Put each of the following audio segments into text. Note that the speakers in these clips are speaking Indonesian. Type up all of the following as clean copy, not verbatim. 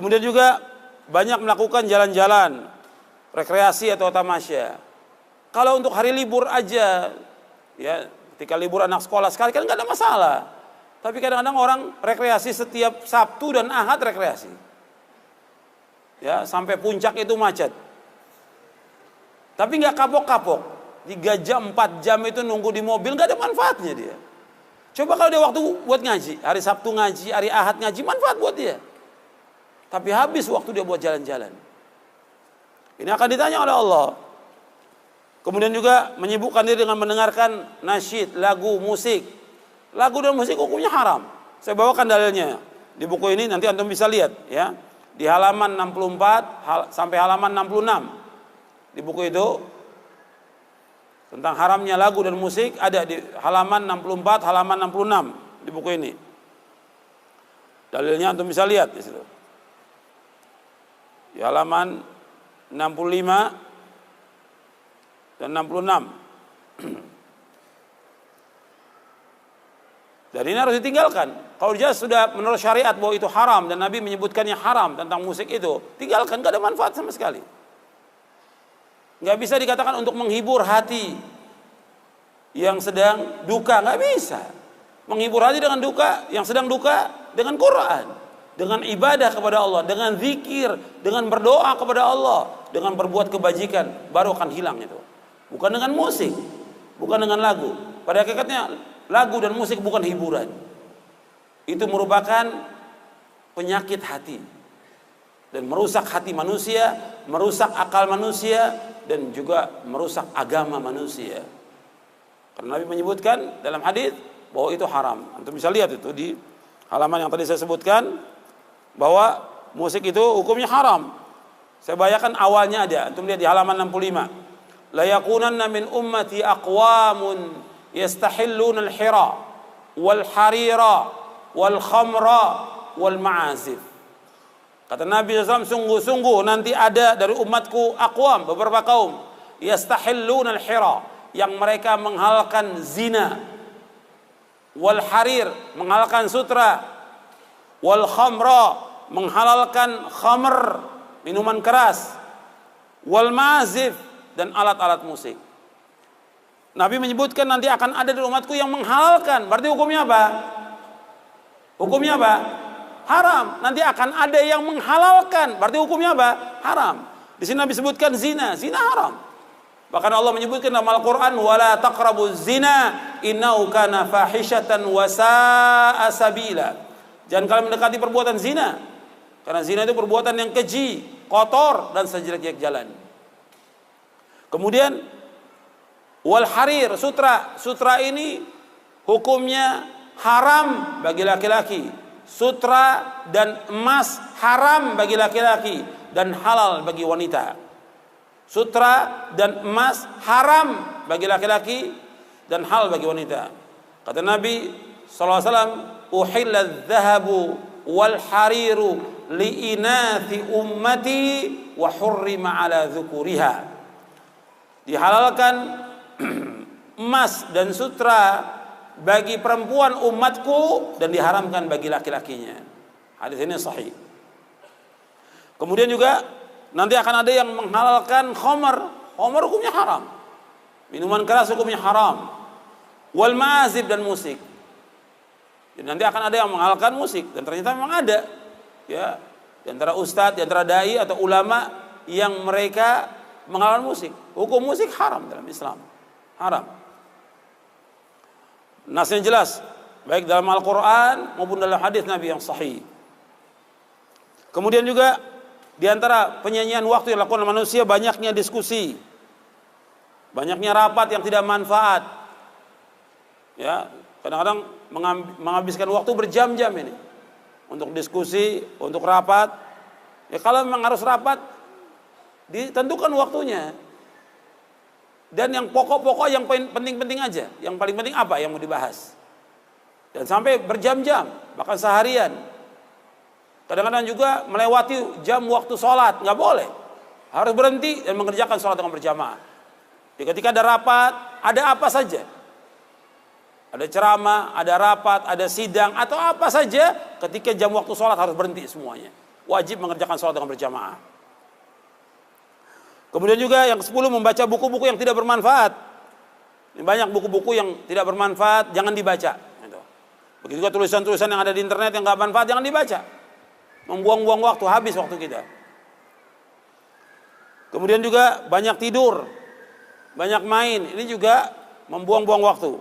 Kemudian juga banyak melakukan jalan-jalan, rekreasi atau tamasya. Kalau untuk hari libur aja, ya ketika libur anak sekolah sekali kan nggak ada masalah. Tapi kadang-kadang orang rekreasi setiap Sabtu dan Ahad rekreasi. Ya, sampai puncak itu macet. Tapi nggak kapok-kapok. 3 jam, 4 jam itu nunggu di mobil nggak ada manfaatnya dia. Coba kalau dia waktu buat ngaji, hari Sabtu ngaji, hari Ahad ngaji, manfaat buat dia. Tapi habis waktu dia buat jalan-jalan. Ini akan ditanya oleh Allah. Kemudian juga menyibukkan diri dengan mendengarkan nasyid, lagu, musik. Lagu dan musik hukumnya haram. Saya bawakan dalilnya. Di buku ini nanti antum bisa lihat ya. Di halaman 64 sampai halaman 66. Di buku itu tentang haramnya lagu dan musik ada di halaman 64, halaman 66 di buku ini. Dalilnya antum bisa lihat di situ. Di halaman 65 dan 66. Dan ini harus ditinggalkan. Kalau dia sudah menurut syariat bahwa itu haram dan Nabi menyebutkannya haram tentang musik itu, tinggalkan, gak ada manfaat sama sekali. Gak bisa dikatakan untuk menghibur hati yang sedang duka, gak bisa. Menghibur hati dengan duka, yang sedang duka dengan Quran, dengan ibadah kepada Allah, dengan zikir, dengan berdoa kepada Allah, dengan berbuat kebajikan, baru akan hilang itu. Bukan dengan musik, bukan dengan lagu. Pada hakikatnya lagu dan musik bukan hiburan. Itu merupakan penyakit hati dan merusak hati manusia, merusak akal manusia, dan juga merusak agama manusia. Karena Nabi menyebutkan dalam hadis bahwa itu haram. Antum bisa lihat itu di halaman yang tadi saya sebutkan bahwa musik itu hukumnya haram. Saya bayangkan awalnya ada. Antum lihat di halaman 65. La yakunanna min ummati aqwamun yastahilluna al-hira wal harira wal khamra wal ma'azif. Kata Nabi SAW, sungguh-sungguh nanti ada dari umatku aqwam, beberapa kaum, yastahilluna al-hira, yang mereka menghalalkan zina, wal harir, menghalalkan sutra, wal khamra, menghalalkan khamr, minuman keras, wal ma'azif, dan alat-alat musik. Nabi menyebutkan nanti akan ada dari umatku yang menghalalkan. Berarti hukumnya apa? Hukumnya apa? Haram. Nanti akan ada yang menghalalkan. Berarti hukumnya apa? Haram. Di sini Nabi sebutkan zina. Zina haram. Bahkan Allah menyebutkan dalam Al-Quran, wala taqrabuz zina innahu kana fahishatan wa sa'a sabila. Jangan kalian mendekati perbuatan zina. Karena zina itu perbuatan yang keji, kotor, dan sejelek-jelek jalan. Kemudian wal harir, sutra. Sutra ini hukumnya haram bagi laki-laki. Sutra dan emas haram bagi laki-laki dan halal bagi wanita. Sutra dan emas haram bagi laki-laki dan halal bagi wanita. Kata Nabi SAW, uhilla adh-dhahabu wal hariru li inathi ummati wa hurrima ala dhukuriha. Dihalalkan emas dan sutra bagi perempuan umatku dan diharamkan bagi laki-lakinya. Hadis ini sahih. Kemudian juga nanti akan ada yang menghalalkan khamr. Khamr hukumnya haram. Minuman keras hukumnya haram. Wal ma'azib, dan musik. Jadi nanti akan ada yang menghalalkan musik, dan ternyata memang ada. Ya, di antara ustadz, di antara dai atau ulama yang mereka menghalalkan musik. Hukum musik haram dalam Islam. Haram. Nasnya jelas, baik dalam Al-Quran maupun dalam hadis Nabi yang sahih. Kemudian juga di antara penyanyian waktu yang dilakukan manusia, banyaknya diskusi, banyaknya rapat yang tidak manfaat. Ya, kadang-kadang menghabiskan waktu berjam-jam ini untuk diskusi, untuk rapat. Ya, kalau memang harus rapat, ditentukan waktunya. Dan yang pokok-pokok, yang penting-penting aja. Yang paling penting apa yang mau dibahas. Dan sampai berjam-jam, bahkan seharian. Kadang-kadang juga melewati jam waktu sholat, nggak boleh. Harus berhenti dan mengerjakan sholat dengan berjamaah. Jadi ketika ada rapat, ada apa saja. Ada ceramah, ada rapat, ada sidang, atau apa saja. Ketika jam waktu sholat harus berhenti semuanya. wajib mengerjakan sholat dengan berjamaah. Kemudian juga yang 10, membaca buku-buku yang tidak bermanfaat. Banyak buku-buku yang tidak bermanfaat, jangan dibaca. Begitu juga tulisan-tulisan yang ada di internet yang nggak manfaat, jangan dibaca. Membuang-buang waktu, habis waktu kita. Kemudian juga banyak tidur, banyak main, ini juga membuang-buang waktu.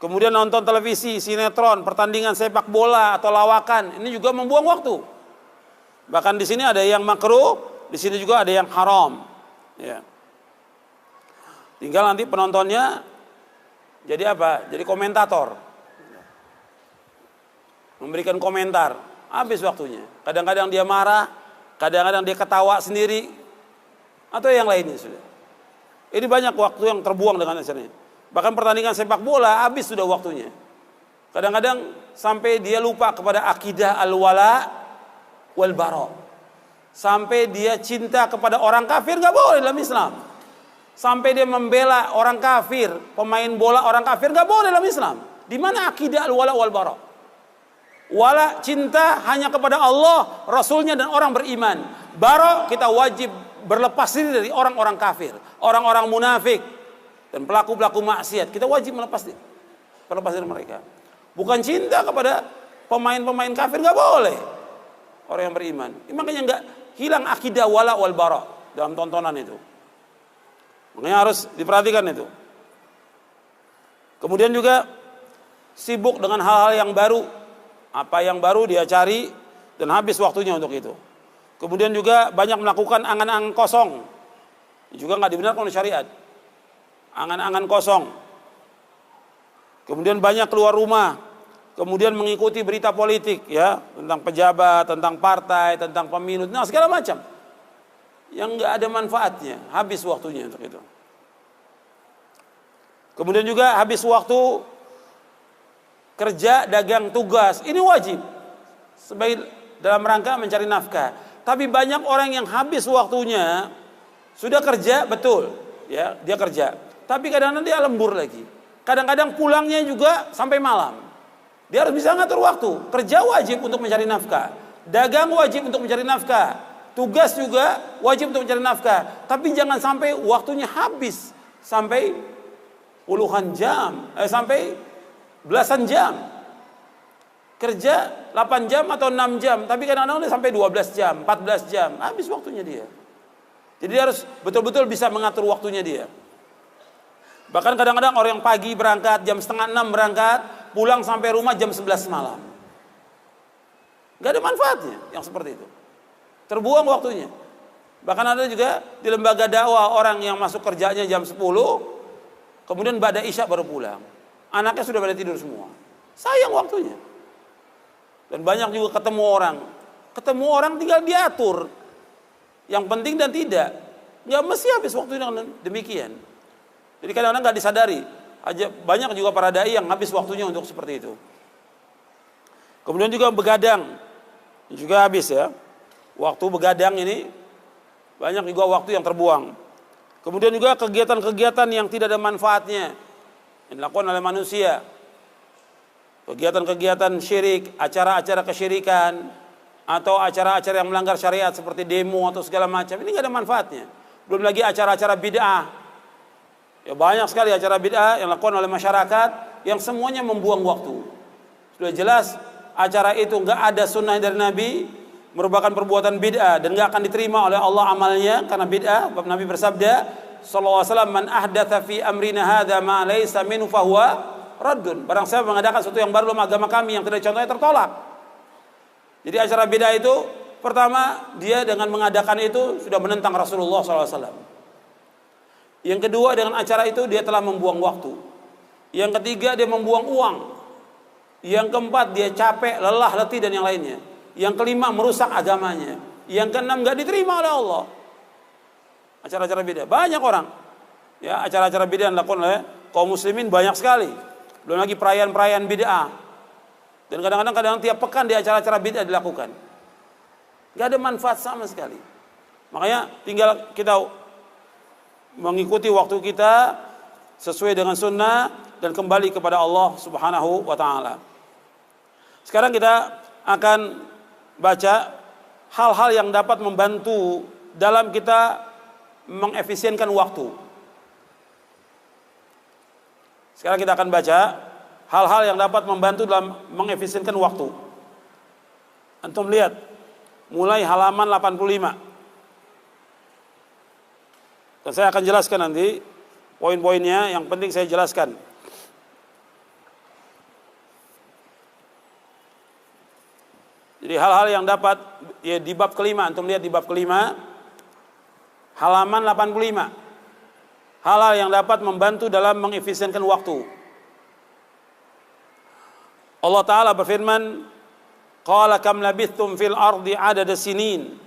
Kemudian nonton televisi, sinetron, pertandingan sepak bola atau lawakan, ini juga membuang waktu. Bahkan di sini ada yang makruh, di sini juga ada yang haram. Ya. Tinggal nanti penontonnya jadi apa? Jadi komentator. Memberikan komentar, habis waktunya. Kadang-kadang dia marah, kadang-kadang dia ketawa sendiri, atau yang lainnya sudah. Ini banyak waktu yang terbuang dengan acaranya. Bahkan pertandingan sepak bola habis sudah waktunya. Kadang-kadang sampai dia lupa kepada akidah al-wala wal bara. Sampai dia cinta kepada orang kafir, nggak boleh dalam Islam. Sampai dia membela orang kafir, pemain bola orang kafir, nggak boleh dalam Islam. Di mana akidah al-wala wal bara? Wala, cinta hanya kepada Allah, Rasulnya dan orang beriman. Bara, kita wajib berlepas diri dari orang-orang kafir, orang-orang munafik dan pelaku-pelaku maksiat. Kita wajib berlepas dari mereka. Bukan cinta kepada pemain-pemain kafir, nggak boleh. Orang yang beriman. Makanya nggak hilang akidah wala wal bara dalam tontonan itu. Makanya harus diperhatikan itu. Kemudian juga sibuk dengan hal-hal yang baru. Apa yang baru dia cari dan habis waktunya untuk itu. Kemudian juga banyak melakukan angan-angan kosong. Juga nggak dibenarkan oleh syariat. Angan-angan kosong. Kemudian banyak keluar rumah. Kemudian mengikuti berita politik, ya, tentang pejabat, tentang partai, tentang pemilu, nah segala macam. Yang nggak ada manfaatnya, habis waktunya untuk itu. Kemudian juga habis waktu kerja, dagang, tugas, ini wajib sebagai dalam rangka mencari nafkah. Tapi banyak orang yang habis waktunya sudah kerja, betul, ya, dia kerja. Tapi kadang-kadang dia lembur lagi. Kadang-kadang pulangnya juga sampai malam. Dia harus bisa ngatur waktu. Kerja wajib untuk mencari nafkah, dagang wajib untuk mencari nafkah, tugas juga wajib untuk mencari nafkah. Tapi jangan sampai waktunya habis sampai puluhan jam, sampai belasan jam. Kerja 8 jam atau 6 jam, tapi kadang-kadang dia sampai 12 jam, 14 jam, habis waktunya dia. Jadi dia harus betul-betul bisa mengatur waktunya dia. Bahkan kadang-kadang orang yang pagi berangkat, jam 5:30 berangkat, pulang sampai rumah jam 11 malam. Gak ada manfaatnya yang seperti itu. Terbuang waktunya. Bahkan ada juga di lembaga dakwah orang yang masuk kerjanya jam 10, kemudian ba'da isya baru pulang. Anaknya sudah pada tidur semua. Sayang waktunya. Dan banyak juga ketemu orang tinggal diatur. Yang penting dan tidak. Nggak mesti habis waktu dengan demikian. Jadi kadang-kadang nggak disadari. Banyak juga para dai yang habis waktunya untuk seperti itu. Kemudian juga begadang. Juga habis, ya. Waktu begadang ini banyak juga waktu yang terbuang. Kemudian juga kegiatan-kegiatan yang tidak ada manfaatnya yang dilakukan oleh manusia. Kegiatan-kegiatan syirik, acara-acara kesyirikan, atau acara-acara yang melanggar syariat seperti demo atau segala macam, ini nggak ada manfaatnya. Belum lagi acara-acara bid'ah. Ya, banyak sekali acara bid'ah yang dilakukan oleh masyarakat yang semuanya membuang waktu. Sudah jelas acara itu nggak ada sunnah dari Nabi, merupakan perbuatan bid'ah dan nggak akan diterima oleh Allah amalnya karena bid'ah. Nabi bersabda sallallahu alaihi wasallam, man ahdatsa fi amrina hadza ma laysa minhu fahuwa raddun. Barang siapa mengadakan sesuatu yang baru dalam agama kami yang tidak contohnya, tertolak. Jadi acara bid'ah itu pertama, dia dengan mengadakan itu sudah menentang Rasulullah SAW. Yang kedua, dengan acara itu dia telah membuang waktu. Yang ketiga, dia membuang uang. Yang keempat, dia capek, lelah, letih dan yang lainnya. Yang kelima, merusak agamanya. Yang keenam, gak diterima oleh Allah. Acara-acara bid'ah banyak orang. Ya, acara-acara bid'ah yang dilakukan oleh kaum muslimin banyak sekali. Belum lagi perayaan-perayaan bid'ah. Dan kadang-kadang tiap pekan di acara-acara bid'ah dilakukan. Gak ada manfaat sama sekali. Makanya tinggal kita mengikuti waktu kita sesuai dengan sunnah dan kembali kepada Allah Subhanahu wa ta'ala. Sekarang kita akan baca hal-hal yang dapat membantu dalam kita mengefisienkan waktu. Sekarang kita akan baca hal-hal yang dapat membantu dalam mengefisienkan waktu. Antum lihat mulai halaman 85. Dan saya akan jelaskan nanti poin-poinnya, yang penting saya jelaskan. Jadi hal-hal yang dapat, ya di bab kelima, antum lihat di bab kelima, halaman 85. Hal-hal yang dapat membantu dalam mengefisienkan waktu. Allah Ta'ala berfirman, Qala kam labithtum fil ardi adada sinin,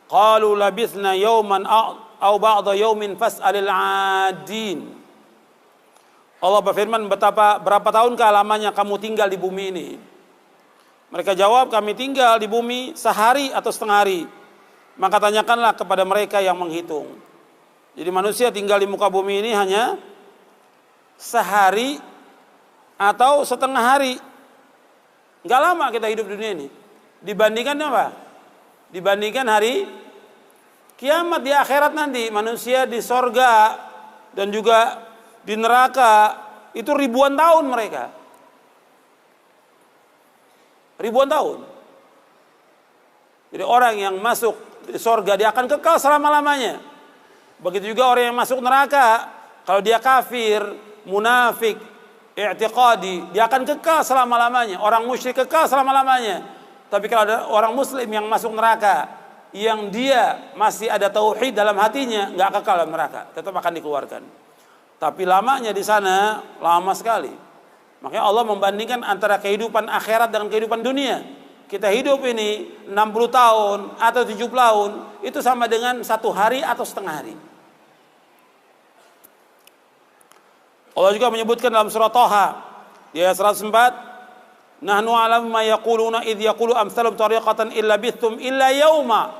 qalu labithna yawman au ba'da yawmin fas'alil 'adin. Allah berfirman, berapa tahun lamanya kamu tinggal di bumi ini? Mereka jawab, kami tinggal di bumi sehari atau setengah hari. Maka tanyakanlah kepada mereka yang menghitung. Jadi manusia tinggal di muka bumi ini hanya sehari atau setengah hari. Enggak lama kita hidup di dunia ini. Dibandingkan apa? Dibandingkan hari kiamat di akhirat nanti. Manusia di sorga dan juga di neraka itu ribuan tahun mereka. Ribuan tahun. Jadi orang yang masuk di sorga dia akan kekal selama-lamanya. Begitu juga orang yang masuk neraka, kalau dia kafir, munafik, i'tiqadi, dia akan kekal selama-lamanya. Orang musyrik kekal selama-lamanya. Tapi kalau ada orang muslim yang masuk neraka, yang dia masih ada tauhid dalam hatinya, nggak kekal dalam neraka, tetap akan dikeluarkan. Tapi lamanya di sana lama sekali. Makanya Allah membandingkan antara kehidupan akhirat dengan kehidupan dunia. Kita hidup ini 60 tahun atau 70 tahun, itu sama dengan 1 hari atau setengah hari. Allah juga menyebutkan dalam surah Thaha di ayat 104, Nahnu a'lamu ma yaquluna idh yaqulu amsalum tariqatan illa bithum illa yauma.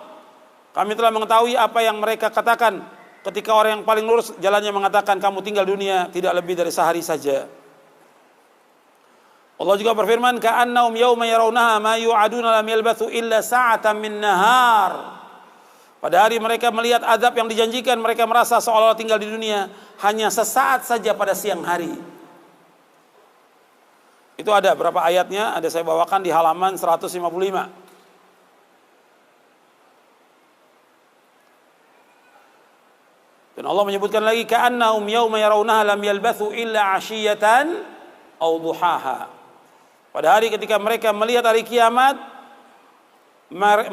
Kami telah mengetahui apa yang mereka katakan ketika orang yang paling lurus jalannya mengatakan kamu tinggal dunia tidak lebih dari sehari saja. Allah juga berfirman, ka'annahum yawma yarawnaha ma yu'aduna lam yalbathu illa sa'atan min nahar. Pada hari mereka melihat azab yang dijanjikan, mereka merasa seolah-olah tinggal di dunia hanya sesaat saja pada siang hari. Itu ada berapa ayatnya, ada saya bawakan di halaman 155. Dan Allah menyebutkan lagi, ka'annahum yawma yarawnaha lam yalbathu illa 'ashiyatan aw duhaha. Pada hari ketika mereka melihat hari kiamat,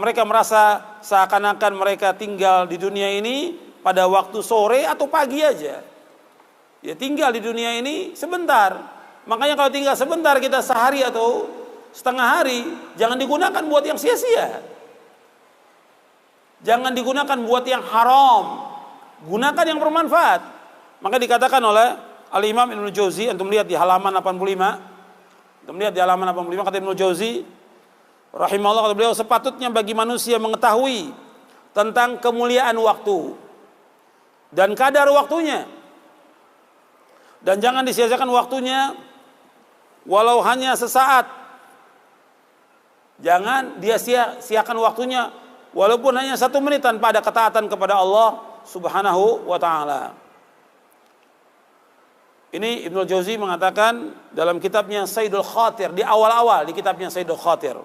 mereka merasa seakan-akan mereka tinggal di dunia ini pada waktu sore atau pagi aja. Ya tinggal di dunia ini sebentar. Makanya kalau tinggal sebentar kita sehari atau setengah hari, jangan digunakan buat yang sia-sia. Jangan digunakan buat yang haram. Gunakan yang bermanfaat. Maka dikatakan oleh Al-Imam Ibnu Jauzi, antum lihat di halaman 85. Kemudian di halaman 85 kata Ibnu Jauzi rahimahullah, kata beliau, sepatutnya bagi manusia mengetahui tentang kemuliaan waktu dan kadar waktunya. Dan jangan disia-siakan waktunya walau hanya sesaat. Jangan dia sia-siakan waktunya walaupun hanya 1 menit tanpa ada ketaatan kepada Allah Subhanahu wa ta'ala. Ini Ibnu Jauzi mengatakan dalam kitabnya Saidul Khatir, di awal-awal di kitabnya Saidul Khatir.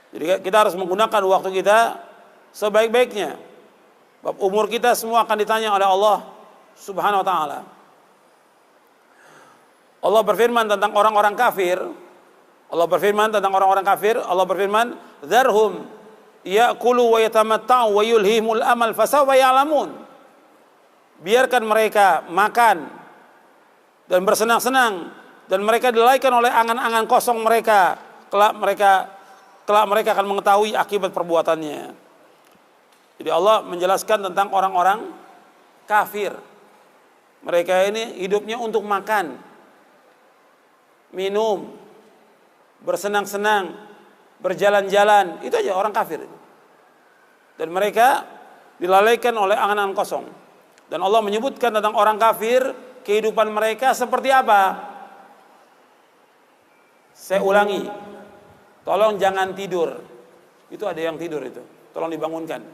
Jadi kita harus menggunakan waktu kita sebaik-baiknya. Bab umur kita semua akan ditanya oleh Allah Subhanahu wa ta'ala. Allah berfirman tentang orang-orang kafir. Allah berfirman, "Dzarhum ya'kulu wa yatamatta'u wa yulhimul amal fasawfa ya'lamun." Biarkan mereka makan dan bersenang-senang dan mereka dilahirkan oleh angan-angan kosong mereka. Kelak mereka akan mengetahui akibat perbuatannya. Jadi Allah menjelaskan tentang orang-orang kafir. Mereka ini hidupnya untuk makan, minum, bersenang-senang, berjalan-jalan. Itu aja orang kafir. Dan mereka dilalaikan oleh angan-angan kosong. Dan Allah menyebutkan tentang orang kafir, kehidupan mereka seperti apa? Saya ulangi, tolong jangan tidur. Itu ada yang tidur itu. Tolong dibangunkan.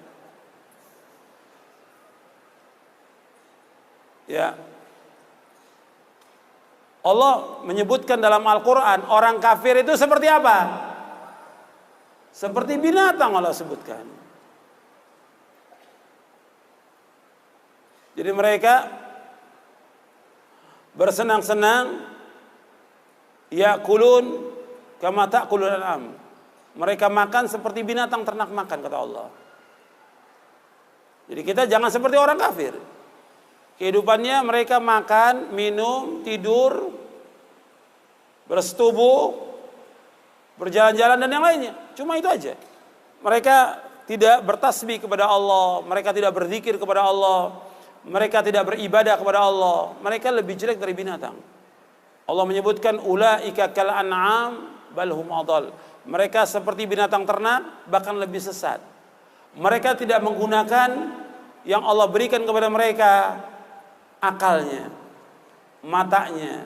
Ya. Allah menyebutkan dalam Al-Quran orang kafir itu seperti apa? Seperti binatang Allah sebutkan. Jadi mereka bersenang-senang, ya'kulun kama ta'kulul an'am. Mereka makan seperti binatang ternak makan, kata Allah. Jadi kita jangan seperti orang kafir. Kehidupannya mereka makan, minum, tidur, bersetubuh, berjalan-jalan dan yang lainnya. Cuma itu aja. Mereka tidak bertasbih kepada Allah, mereka tidak berzikir kepada Allah, mereka tidak beribadah kepada Allah. Mereka lebih jelek dari binatang. Allah menyebutkan ulaika kal an'am bal hum adall. Mereka seperti binatang ternak, bahkan lebih sesat. Mereka tidak menggunakan yang Allah berikan kepada mereka, akalnya, matanya,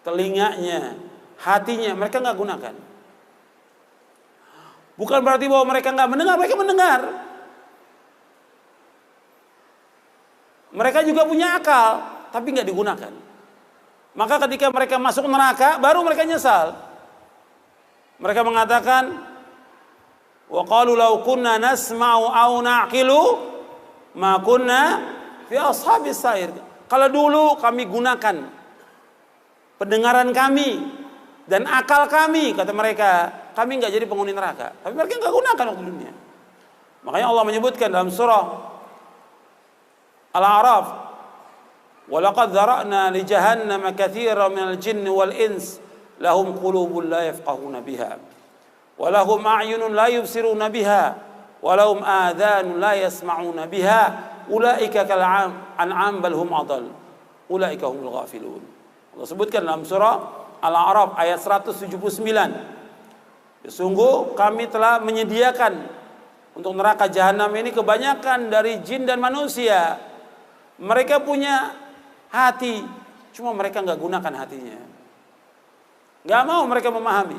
telinganya, hatinya, mereka nggak gunakan. Bukan berarti bahwa mereka nggak mendengar, mereka mendengar. Mereka juga punya akal, tapi nggak digunakan. Maka ketika mereka masuk neraka, baru mereka nyesal. Mereka mengatakan, wa qalu law kunna nasma'u aw na'qilu ma kunna fi ashabis sa'ir. Kalau dulu kami gunakan pendengaran kami dan akal kami, kata mereka, kami enggak jadi penghuni neraka. Tapi mereka enggak gunakan waktu dunia. Makanya Allah menyebutkan dalam surah Al-A'raf, wa laqad dzara'na li jahannama katsiran minal jinni wal ins lahum qulubun la yafqahuna biha wa lahum a'yunun la yubsiruna biha wa lahum adhanun la yasma'una biha ulaika kal an'am bal hum adall ulaika humul ghafilun. Allah sebutkan dalam surah Al-A'raf ayat 179. Sungguh kami telah menyediakan untuk neraka jahanam ini kebanyakan dari jin dan manusia. Mereka punya hati, cuma mereka nggak gunakan hatinya. Nggak mau mereka memahami.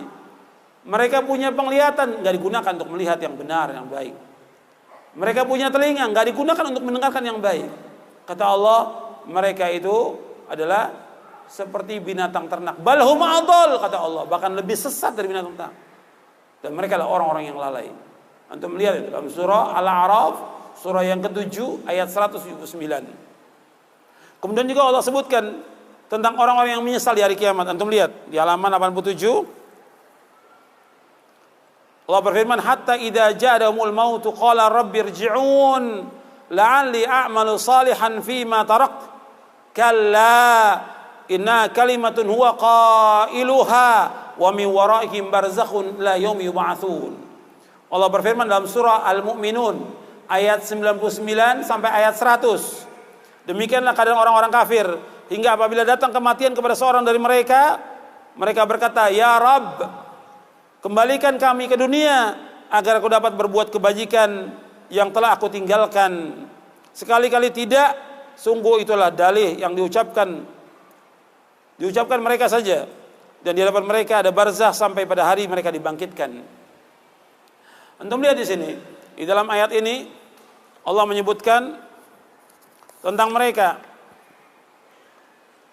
Mereka punya penglihatan, nggak digunakan untuk melihat yang benar, yang baik. Mereka punya telinga, nggak digunakan untuk mendengarkan yang baik. Kata Allah, mereka itu adalah seperti binatang ternak. Balhum adall, kata Allah, bahkan lebih sesat dari binatang ternak. Dan mereka adalah orang-orang yang lalai. Antum melihat itu dalam surah Al-A'raf, surah yang ke-7 ayat 179. Kemudian juga Allah sebutkan tentang orang-orang yang menyesal di hari kiamat. Antum lihat di halaman 87. Allah berfirman, hatta idza ja'ahumul mautu qala rabbirji'un la'alli a'malu salihan fima tarakt kalla inna kalimatun huwa qailuha wa min waraihim barzakhun la yaumi yub'atsun. Allah berfirman dalam surah Al-Mu'minun ayat 99 sampai ayat 100. Demikianlah keadaan orang-orang kafir hingga apabila datang kematian kepada seorang dari mereka, mereka berkata, ya Rabb, kembalikan kami ke dunia agar aku dapat berbuat kebajikan yang telah aku tinggalkan. Sekali-kali tidak, sungguh itulah dalih yang diucapkan mereka saja, dan di hadapan mereka ada barzakh sampai pada hari mereka dibangkitkan. Antum lihat di sini, di dalam ayat ini Allah menyebutkan tentang mereka.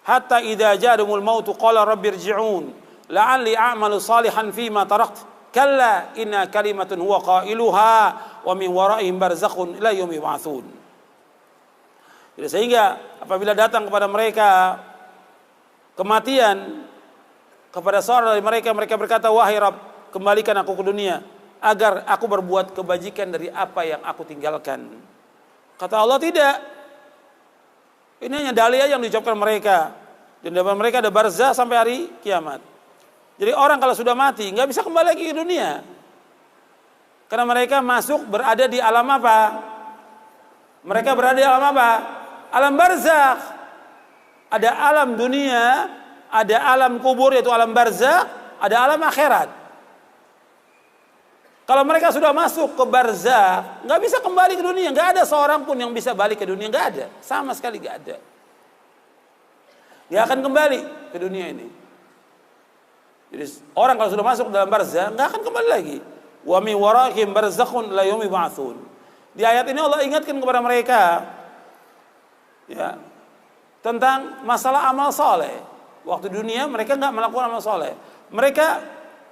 Hatta idza ja'ahumul mautu qala rabbirji'un la'alli a'malu salihan fima tarakt kalla inna kalimatun huwa qailuha wa min waraihim barzakhun ila yaumi yub'atsun. Jadi sehingga apabila datang kepada mereka kematian, kepada seorang dari mereka, mereka berkata, wahai Rabb, kembalikan aku ke dunia agar aku berbuat kebajikan dari apa yang aku tinggalkan. Kata Allah, tidak. Ini hanya dalih yang diucapkan mereka. Dan di depan mereka ada barzah sampai hari kiamat. Jadi orang kalau sudah mati nggak bisa kembali lagi ke dunia. Karena mereka masuk berada di alam apa? Mereka berada di alam apa? Alam barzakh. Ada alam dunia, ada alam kubur yaitu alam barzakh, ada alam akhirat. Kalau mereka sudah masuk ke barzakh, nggak bisa kembali ke dunia. Nggak ada seorang pun yang bisa balik ke dunia. Nggak ada, sama sekali nggak ada. Nggak akan kembali ke dunia ini. Jadi orang kalau sudah masuk dalam barzakh, nggak akan kembali lagi. wa min waraihim barzakhun la yaumi ba'tsun. Di ayat ini Allah ingatkan kepada mereka ya tentang masalah amal soleh. Waktu dunia mereka nggak melakukan amal soleh. Mereka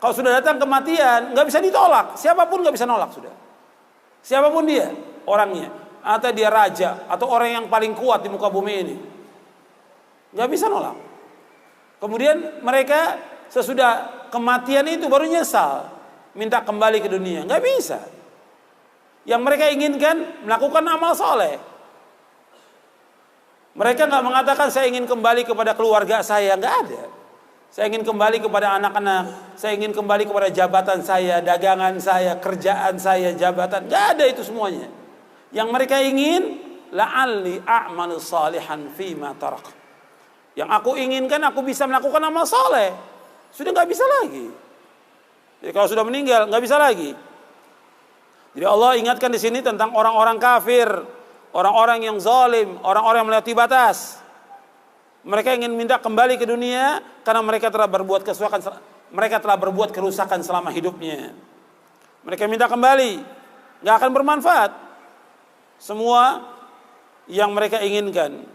kalau sudah datang kematian nggak bisa ditolak. Siapapun nggak bisa nolak sudah. Siapapun dia orangnya, atau dia raja atau orang yang paling kuat di muka bumi ini, nggak bisa nolak. Kemudian mereka sesudah kematian itu baru nyesal, minta kembali ke dunia. Nggak bisa. Yang mereka inginkan melakukan amal soleh. Mereka nggak mengatakan saya ingin kembali kepada keluarga saya, nggak ada. Saya ingin kembali kepada anak-anak, saya ingin kembali kepada jabatan saya, dagangan saya, kerjaan saya, jabatan, nggak ada itu semuanya. Yang mereka ingin la'alli a'malu salihan fima tarak. Yang aku inginkan aku bisa melakukan amal soleh. Sudah nggak bisa lagi. Jadi kalau sudah meninggal nggak bisa lagi. Jadi Allah ingatkan di sini tentang orang-orang kafir, orang-orang yang zalim, orang-orang yang melewati batas. Mereka ingin minta kembali ke dunia karena mereka telah berbuat kerusakan selama hidupnya. Mereka minta kembali, nggak akan bermanfaat semua yang mereka inginkan.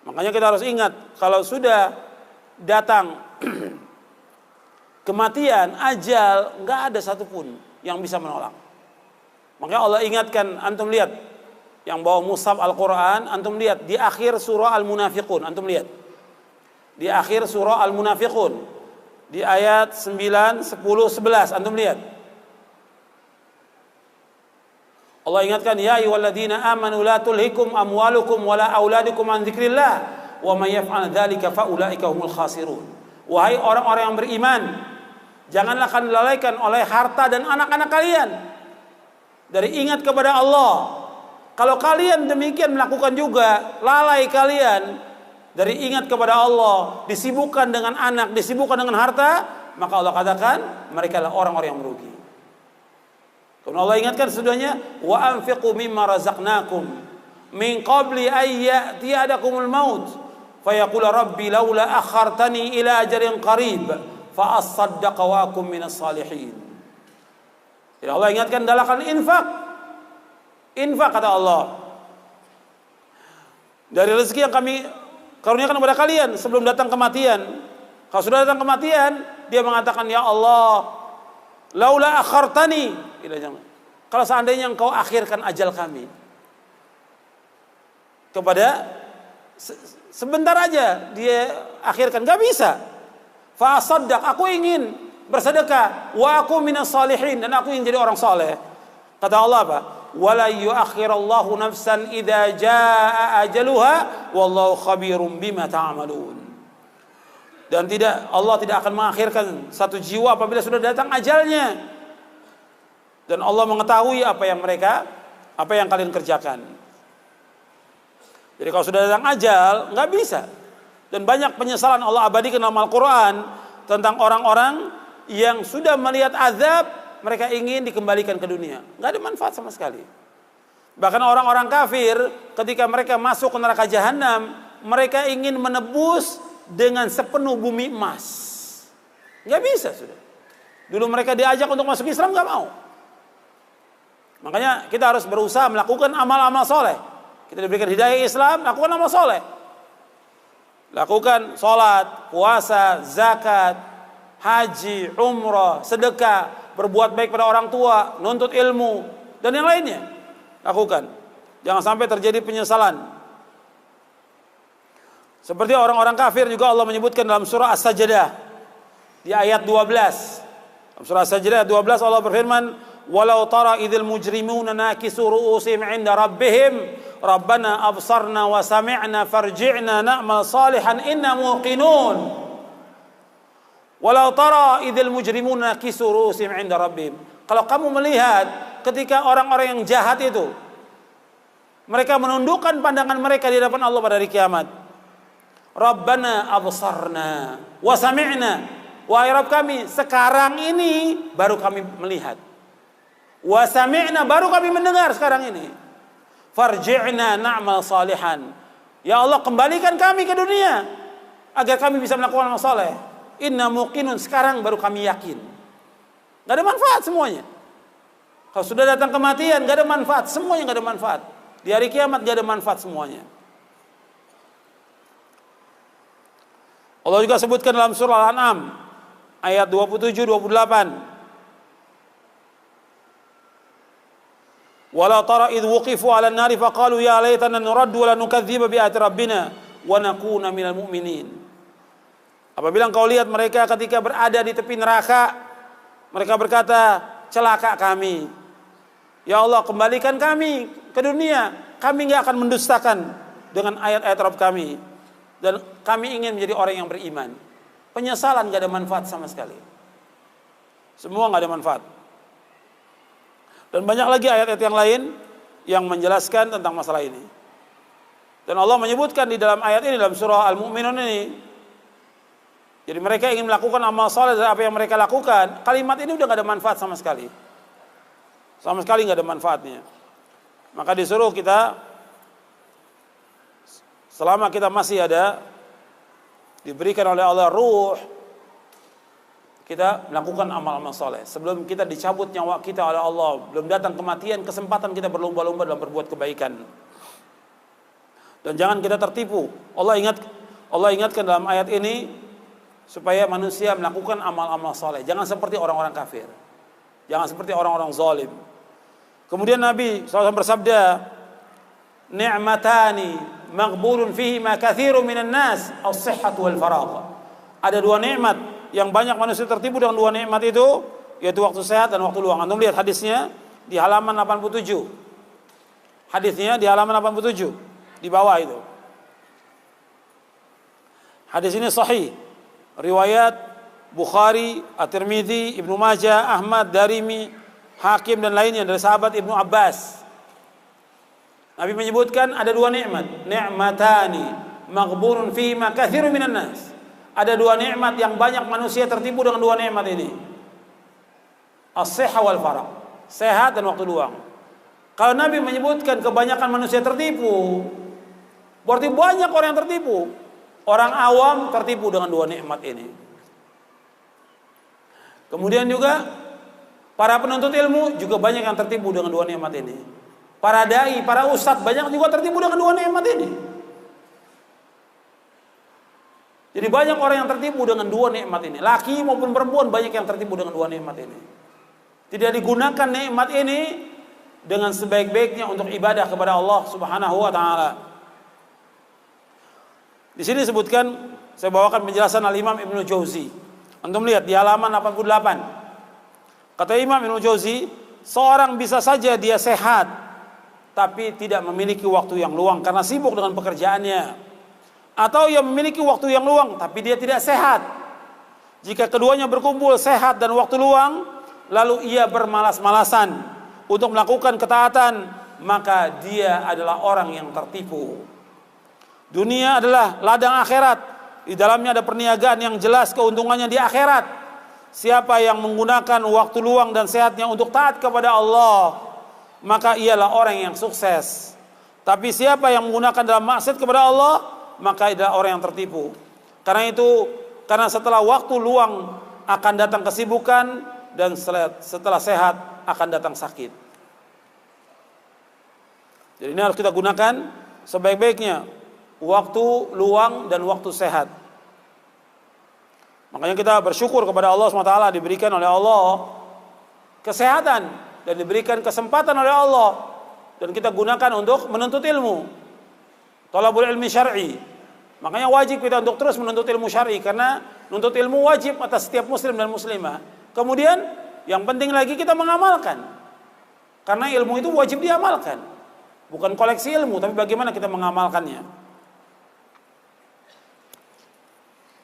Makanya kita harus ingat kalau sudah datang kematian, ajal, nggak ada satupun yang bisa menolak. Makanya Allah ingatkan, antum lihat yang bawa mushaf Al-Quran, antum lihat di akhir surah Al-Munafiqun, antum lihat di akhir surah Al-Munafiqun di ayat 9, 10, 11, antum lihat Allah ingatkan, ya ayyuhalladzina amanu la tulhikum amwalukum wala auladukum an dzikrillah wa may yaf'al dzalika faulaika humul khasirun. Wahai orang-orang yang beriman, janganlah kalian lalaikan oleh harta dan anak-anak kalian dari ingat kepada Allah. Kalau kalian demikian melakukan juga, lalai kalian dari ingat kepada Allah, disibukkan dengan anak, disibukkan dengan harta, maka Allah katakan mereka adalah orang-orang yang merugi. Kemudian Allah ingatkan sesudahnya, wa anfiqu mimma razaqnakum min qabli ay ya'tiyadakumul maut fayaqula rabbi laula akhartani ila ajalin qarib fa asaddaqa wa akum minas salihin. Jadi Allah ingatkan dalakan infak. Infak kata Allah, dari rezeki yang kami karuniakan kepada kalian sebelum datang kematian. Kalau sudah datang kematian, dia mengatakan, ya Allah, laula akhartani, kalau seandainya engkau akhirkan ajal kami kepada sebentar aja dia akhirkan, nggak bisa. Fa asaddaq, aku ingin bersedekah, wa aku minas salihin, dan aku ingin jadi orang saleh. Kata Allah apa? Wala yuakhirallahu nafsan idza jaa ajaluha wallahu khabirum bima ta'malun. Dan Allah tidak akan mengakhirkan satu jiwa apabila sudah datang ajalnya. Dan Allah mengetahui apa yang kalian kerjakan. Jadi kalau sudah datang ajal, nggak bisa. Dan banyak penyesalan Allah abadikan dalam Al-Quran tentang orang-orang yang sudah melihat azab, mereka ingin dikembalikan ke dunia. Nggak ada manfaat sama sekali. Bahkan orang-orang kafir ketika mereka masuk ke neraka jahanam, mereka ingin menebus dengan sepenuh bumi emas. Nggak bisa sudah. Dulu mereka diajak untuk masuk Islam, nggak mau. Makanya kita harus berusaha melakukan amal-amal soleh. Kita diberikan hidayah Islam, lakukan amal soleh. Lakukan sholat, puasa, zakat, haji, umrah, sedekah, berbuat baik pada orang tua, nuntut ilmu, dan yang lainnya. Lakukan. Jangan sampai terjadi penyesalan. Seperti orang-orang kafir juga Allah menyebutkan dalam surah As-Sajdah di ayat 12. Dalam surah As-Sajdah ayat 12 Allah berfirman, "Walau tara idzal mujrimuna nakisu ru'usihim 'inda rabbihim, Rabbana absarna wa sami'na farji'na na'mal salihan inna muqinun." Walau tara idzal mujrimuna nakisu ru'usihim 'inda rabbihim. Kalau kamu melihat ketika orang-orang yang jahat itu mereka menundukkan pandangan mereka di hadapan Allah pada hari kiamat. Rabbana absarna wa sami'na. Wahai Rabb kami, sekarang ini baru kami melihat. Wa sami'na, baru kami mendengar sekarang ini. Farji'na na'mal salihan. Ya Allah, kembalikan kami ke dunia agar kami bisa melakukan amal saleh. Inna muqinun, sekarang baru kami yakin. Gak ada manfaat semuanya. Kalau sudah datang kematian, gak ada manfaat, semuanya gak ada manfaat. Di hari kiamat gak ada manfaat semuanya. Allah juga sebutkan dalam surah Al-An'am ayat 27-28. Walau tara idh wuqifu 'alan nari faqalu ya laitana nuraddu wa la nukadziba bi ayati rabbina wa nakuna minal mu'minin. Apabila engkau lihat mereka ketika berada di tepi neraka, mereka berkata, celaka kami. Ya Allah, kembalikan kami ke dunia. Kami enggak akan mendustakan dengan ayat-ayat Rabb kami. Dan kami ingin menjadi orang yang beriman. Penyesalan enggak ada manfaat sama sekali. Semua enggak ada manfaat. Dan banyak lagi ayat-ayat yang lain yang menjelaskan tentang masalah ini. Dan Allah menyebutkan di dalam ayat ini, dalam surah Al-Mu'minun ini, jadi mereka ingin melakukan amal saleh dan apa yang mereka lakukan, kalimat ini udah enggak ada manfaat sama sekali. Sama sekali enggak ada manfaatnya. Maka disuruh kita, selama kita masih ada, diberikan oleh Allah ruh, kita melakukan amal-amal saleh. Sebelum kita dicabut nyawa kita oleh Allah, belum datang kematian, kesempatan kita berlomba-lomba dalam berbuat kebaikan. Dan jangan kita tertipu. Allah ingatkan dalam ayat ini supaya manusia melakukan amal-amal saleh. Jangan seperti orang-orang kafir. Jangan seperti orang-orang zalim. Kemudian Nabi SAW bersabda, ni'matani maghbulun fihi ma katsirun minan nas as-sihhatu wal faragh. Ada dua nikmat yang banyak manusia tertipu dengan dua nikmat itu, yaitu waktu sehat dan waktu luang. Antum lihat hadisnya di halaman 87. Hadisnya di halaman 87 di bawah itu. Hadis ini sahih. Riwayat Bukhari, At-Tirmidzi, Ibnu Majah, Ahmad, Darimi, Hakim dan lainnya dari sahabat Ibnu Abbas. Nabi menyebutkan ada dua nikmat, ni'matani maghbunun fihi ma katsirun minan nas. Ada dua nikmat yang banyak manusia tertipu dengan dua nikmat ini. As-sihha wal faragh, sehat dan waktu luang. Kalau Nabi menyebutkan kebanyakan manusia tertipu, berarti banyak orang yang tertipu. Orang awam tertipu dengan dua nikmat ini. Kemudian juga para penuntut ilmu juga banyak yang tertipu dengan dua nikmat ini. Para dai, para ustadz banyak juga tertipu dengan dua nikmat ini. Jadi banyak orang yang tertipu dengan dua nikmat ini. Laki maupun perempuan banyak yang tertipu dengan dua nikmat ini. Tidak digunakan nikmat ini dengan sebaik-baiknya untuk ibadah kepada Allah Subhanahu wa taala. Di sini disebutkan, saya bawakan penjelasan Al-Imam Ibnu Jauzi. Antum lihat di halaman 88. Kata Imam Ibnu Jauzi, seorang bisa saja dia sehat tapi tidak memiliki waktu yang luang karena sibuk dengan pekerjaannya. Atau ia memiliki waktu yang luang tapi dia tidak sehat. Jika keduanya berkumpul, sehat dan waktu luang, lalu ia bermalas-malasan untuk melakukan ketaatan, maka dia adalah orang yang tertipu. Dunia adalah ladang akhirat. Di dalamnya ada perniagaan yang jelas keuntungannya di akhirat. Siapa yang menggunakan waktu luang dan sehatnya untuk taat kepada Allah, maka ialah orang yang sukses. Tapi siapa yang menggunakan dalam maksiat kepada Allah, maka adalah orang yang tertipu. Karena itu, karena setelah waktu luang akan datang kesibukan, dan setelah sehat akan datang sakit. Jadi ini harus kita gunakan sebaik-baiknya, waktu luang dan waktu sehat. Makanya kita bersyukur kepada Allah SWT, diberikan oleh Allah kesehatan dan diberikan kesempatan oleh Allah, dan kita gunakan untuk menuntut ilmu, thalabul ilmi syar'i. Makanya wajib kita untuk terus menuntut ilmu syar'i, karena menuntut ilmu wajib atas setiap muslim dan muslimah. Kemudian yang penting lagi kita mengamalkan, karena ilmu itu wajib diamalkan. Bukan koleksi ilmu, tapi bagaimana kita mengamalkannya.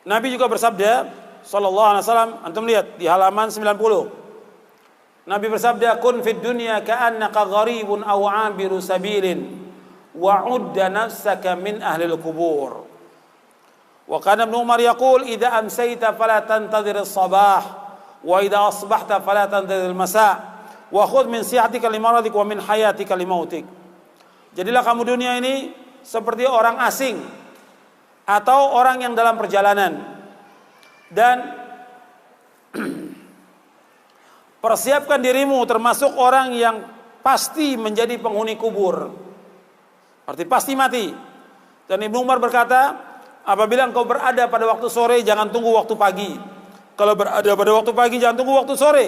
Nabi juga bersabda sallallahu alaihi wasallam, antum lihat di halaman 90. Nabi bersabda, kun fid dunya ka'annaka gharibun aw 'abiru sabilin wa 'udda nafsaka min ahli al-qubur. Wa kana Ibnu Umar yaqul idza amsayta fala tantadhir as-sabah wa idza asbahta fala tantadhir al-masa' wa khudh min sihatika limaradik wa min hayatika limautik. Jadilah kamu dunia ini seperti orang asing atau orang yang dalam perjalanan, dan Persiapkan dirimu termasuk orang yang pasti menjadi penghuni kubur. Arti pasti mati. Dan Ibnu Umar berkata, apabila engkau berada pada waktu sore, jangan tunggu waktu pagi. Kalau berada pada waktu pagi, jangan tunggu waktu sore.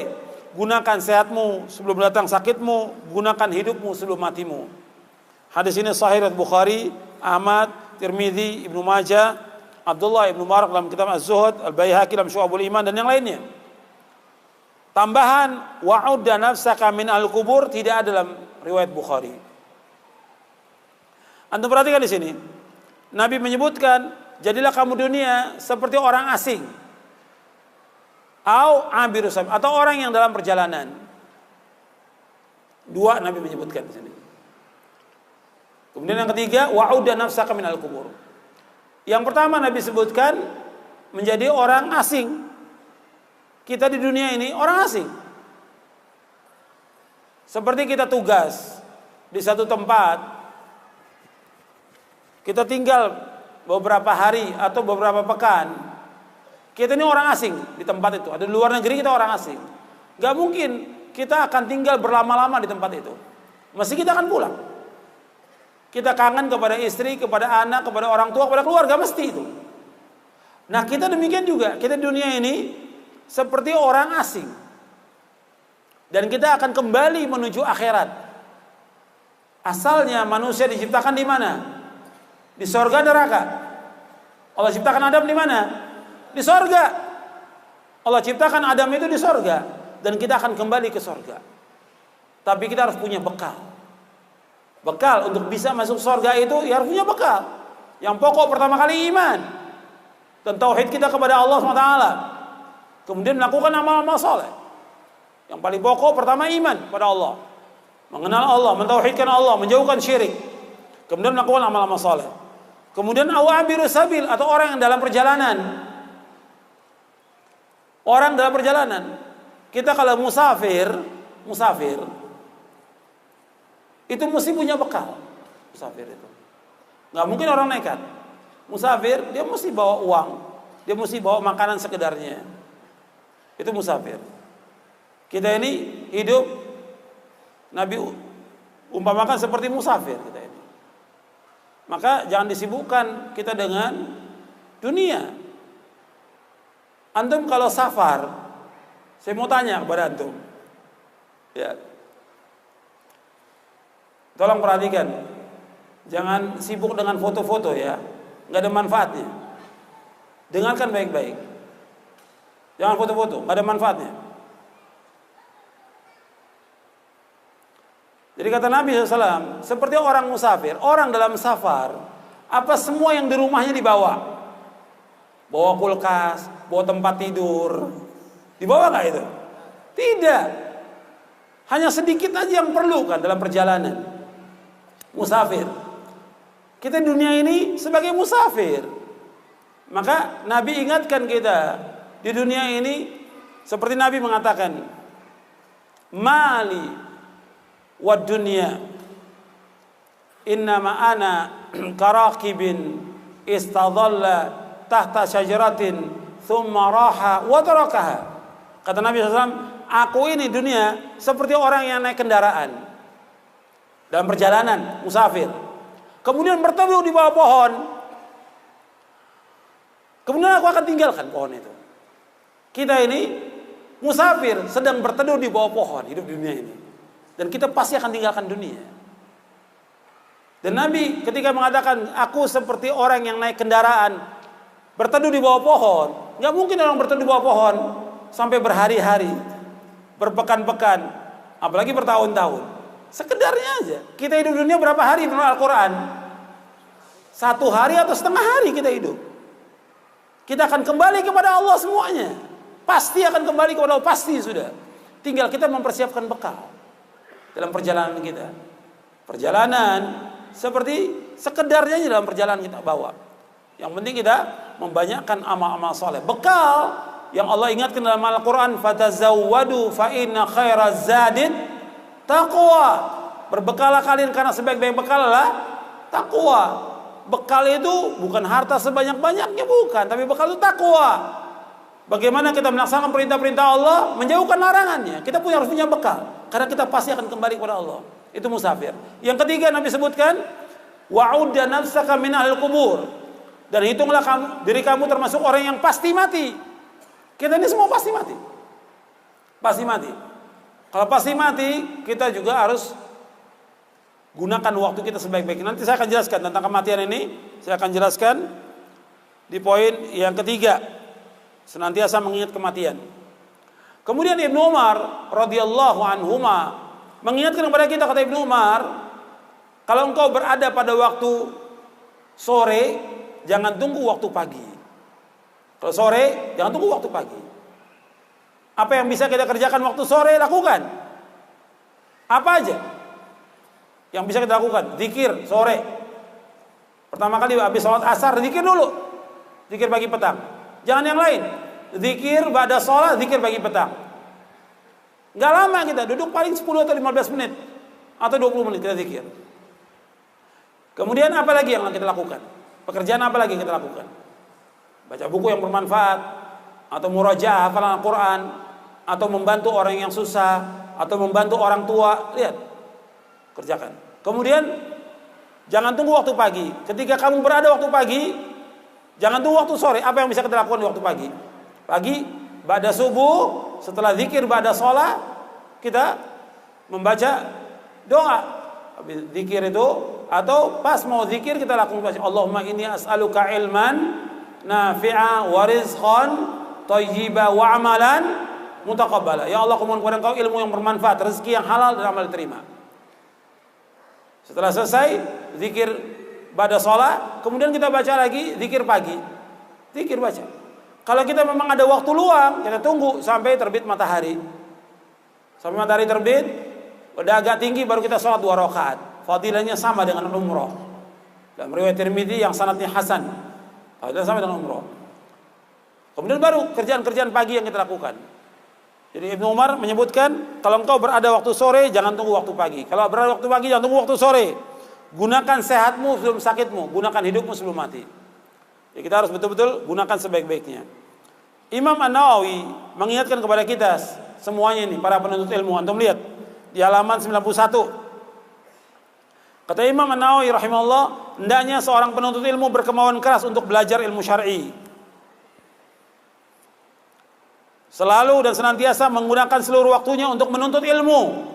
Gunakan sehatmu sebelum datang sakitmu, gunakan hidupmu sebelum matimu. Hadis ini sahih riwayat Bukhari, Ahmad, Tirmidzi, Ibnu Majah, Abdullah Ibnu Mubarak dalam kitab Az-Zuhud, Al-Baihaqi dalam Syu'abul Iman dan yang lainnya. Tambahan wa'udda nafsaka min al-kubur tidak ada dalam riwayat Bukhari. Antum perhatikan di sini. Nabi menyebutkan, jadilah kamu dunia seperti orang asing. Atau orang yang dalam perjalanan. Dua Nabi menyebutkan di sini. Kemudian yang ketiga, wa'udda nafsaka min al-kubur. Yang pertama Nabi sebutkan menjadi orang asing. Kita di dunia ini orang asing. Seperti kita tugas di satu tempat, kita tinggal beberapa hari atau beberapa pekan. Kita ini orang asing di tempat itu. Ada di luar negeri kita orang asing. Gak mungkin kita akan tinggal berlama-lama di tempat itu. Mesti kita akan pulang. Kita kangen kepada istri, kepada anak, kepada orang tua, kepada keluarga, mesti itu. Nah kita demikian juga. Kita di dunia ini seperti orang asing. Dan kita akan kembali menuju akhirat. Asalnya manusia diciptakan di mana? Di sorga neraka. Allah ciptakan Adam di mana? Di sorga. Allah ciptakan Adam itu di sorga. Dan kita akan kembali ke sorga. Tapi kita harus punya bekal. Bekal untuk bisa masuk sorga itu ya harus punya bekal. Yang pokok pertama kali iman. Dan tauhid kita kepada Allah SWT. Kemudian melakukan amal-amal soleh. Yang paling pokok pertama iman pada Allah. Mengenal Allah, mentauhidkan Allah, menjauhkan syirik. Kemudian melakukan amal-amal soleh. Kemudian awabiru sabil atau orang yang dalam perjalanan. Orang dalam perjalanan. Kita kalau musafir itu mesti punya bekal. Musafir itu. Nggak mungkin orang nekat. Musafir dia mesti bawa uang, dia mesti bawa makanan sekedarnya. Itu musafir. Kita ini hidup, Nabi umpamakan seperti musafir kita ini. Maka jangan disibukkan kita dengan dunia. Antum kalau safar, saya mau tanya kepada antum. Ya. Tolong perhatikan. Jangan sibuk dengan foto-foto ya. Nggak ada manfaatnya. Dengarkan baik-baik. Jangan foto-foto, nggak ada manfaatnya. Jadi kata Nabi SAW, seperti orang musafir, orang dalam safar, apa semua yang di rumahnya dibawa? Bawa kulkas, bawa tempat tidur, dibawa nggak itu? Tidak. Hanya sedikit aja yang perlu kan dalam perjalanan. Musafir. Kita di dunia ini sebagai musafir. Maka Nabi ingatkan kita di dunia ini seperti Nabi mengatakan, mali wad dunya innama ana karakibin istadalla tahta syajaratin thumma raha wa tarakaha. Kata Nabi SAW, aku ini dunia seperti orang yang naik kendaraan dalam perjalanan musafir, kemudian berteduh di bawah pohon, kemudian aku akan tinggalkan pohon itu. Kita ini musafir sedang berteduh di bawah pohon hidup di dunia ini. Dan kita pasti akan tinggalkan dunia. Dan Nabi ketika mengatakan aku seperti orang yang naik kendaraan berteduh di bawah pohon, nggak mungkin orang berteduh di bawah pohon sampai berhari-hari, berpekan-pekan, apalagi bertahun-tahun. Sekedarnya aja. Kita hidup di dunia berapa hari menurut Al-Quran? 1 hari atau setengah hari kita hidup. Kita akan kembali kepada Allah semuanya. Pasti akan kembali kepada Allah, pasti sudah. Tinggal kita mempersiapkan bekal dalam perjalanan kita. Perjalanan seperti sekedarnya dalam perjalanan kita bawa. Yang penting kita membanyakkan amal-amal soleh. Bekal yang Allah ingatkan dalam Al-Quran, fatazawwadu fa inna khairaz zadin taqwa. Berbekalah kalian karena sebaik-baik bekal adalah takwa. Bekal itu bukan harta sebanyak-banyaknya, bukan, tapi bekal itu takwa. Bagaimana kita melaksanakan perintah-perintah Allah, menjauhkan larangannya. Kita harus punya bekal, karena kita pasti akan kembali kepada Allah. Itu musafir. Yang ketiga Nabi sebutkan, wa'udda nafsaka min ahlil kubur. Dan hitunglah diri kamu termasuk orang yang pasti mati. Kita ini semua pasti mati. Pasti mati. Kalau pasti mati, kita juga harus gunakan waktu kita sebaik-baiknya. Nanti saya akan jelaskan tentang kematian ini. Saya akan jelaskan di poin yang ketiga. Senantiasa mengingat kematian. Kemudian Ibnu Umar radhiyallahu anhuma mengingatkan kepada kita, kata Ibnu Umar, kalau engkau berada pada waktu sore, jangan tunggu waktu pagi. Kalau sore, jangan tunggu waktu pagi. Apa yang bisa kita kerjakan waktu sore, lakukan. Apa aja yang bisa kita lakukan? Zikir sore. Pertama kali habis sholat asar, zikir dulu. Zikir pagi petang. Jangan yang lain. Zikir ba'da sholat, zikir pagi petang. Gak lama kita, duduk paling 10 atau 15 menit. Atau 20 menit kita zikir. Kemudian apa lagi yang kita lakukan? Pekerjaan apa lagi yang kita lakukan? Baca buku yang bermanfaat. Atau murajaah hafalan Al-Quran. Atau membantu orang yang susah. Atau membantu orang tua. Lihat. Kerjakan. Kemudian jangan tunggu waktu pagi. Ketika kamu berada waktu pagi, jangan tunggu waktu sore. Apa yang bisa kita lakukan di waktu pagi? Pagi, ba'da subuh, setelah zikir ba'da sholat, kita membaca doa. Habis zikir itu, atau pas mau zikir kita lakukan Allahumma inni as'aluka ilman nafi'a wa rizqan thayyiba wa amalan mutaqabbala. Ya Allah, kumohon kepada Engkau ilmu yang bermanfaat, rezeki yang halal dan amal diterima. Setelah selesai zikir ba'da sholat, kemudian kita baca lagi zikir pagi. Zikir baca. Kalau kita memang ada waktu luang, kita tunggu sampai terbit matahari. Sampai matahari terbit, udah agak tinggi baru kita sholat 2 rakaat. Fadilahnya sama dengan umroh. Dalam riwayat Tirmidzi yang sanadnya hasan. Fadilahnya sama dengan umroh. Kemudian baru kerjaan-kerjaan pagi yang kita lakukan. Jadi Ibnu Umar menyebutkan, kalau engkau berada waktu sore, jangan tunggu waktu pagi. Kalau berada waktu pagi, jangan tunggu waktu sore. Gunakan sehatmu sebelum sakitmu, gunakan hidupmu sebelum mati. Ya, kita harus betul-betul gunakan sebaik-baiknya. Imam An-Nawawi mengingatkan kepada kita semuanya ini, para penuntut ilmu. Antum lihat di halaman 91. Kata Imam An-Nawawi rahimahullah, hendaknya seorang penuntut ilmu berkemauan keras untuk belajar ilmu syar'i. Selalu dan senantiasa menggunakan seluruh waktunya untuk menuntut ilmu.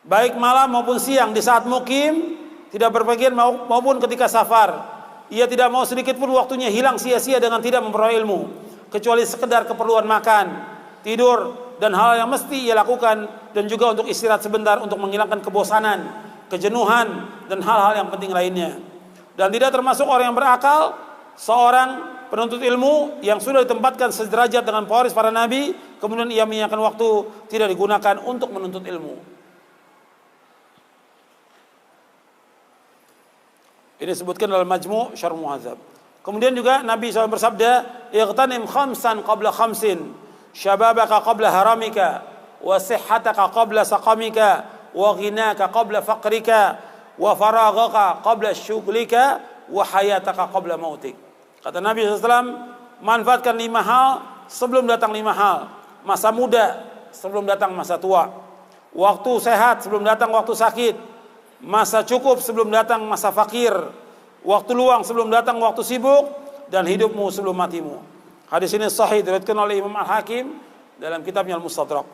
Baik malam maupun siang, di saat mukim, tidak berpergian maupun ketika safar. Ia tidak mau sedikit pun waktunya hilang sia-sia dengan tidak memperoleh ilmu, kecuali sekedar keperluan makan, tidur, dan hal yang mesti ia lakukan, dan juga untuk istirahat sebentar untuk menghilangkan kebosanan, kejenuhan, dan hal-hal yang penting lainnya. Dan tidak termasuk orang yang berakal, seorang penuntut ilmu yang sudah ditempatkan sederajat dengan pewaris para nabi, kemudian ia menyiapkan waktu tidak digunakan untuk menuntut ilmu. Ini disebutkan dalam Majmu' Syarh Muhadzab. Kemudian juga Nabi SAW bersabda, "Ightanim khamsan qabla khamsin, syababaka qabla haramika, wa sihhataka qabla saqamika, wa ghinaka qabla faqrika, wa faraghaka qabla syughlika, wa hayataka qabla mautik." Kata Nabi SAW, manfaatkan 5 hal sebelum datang 5 hal. Masa muda sebelum datang masa tua. Waktu sehat sebelum datang waktu sakit. Masa cukup sebelum datang masa fakir. Waktu luang sebelum datang waktu sibuk. Dan hidupmu sebelum matimu. Hadis ini sahih diriwayatkan oleh Imam Al-Hakim dalam kitabnya Al-Mustadrak.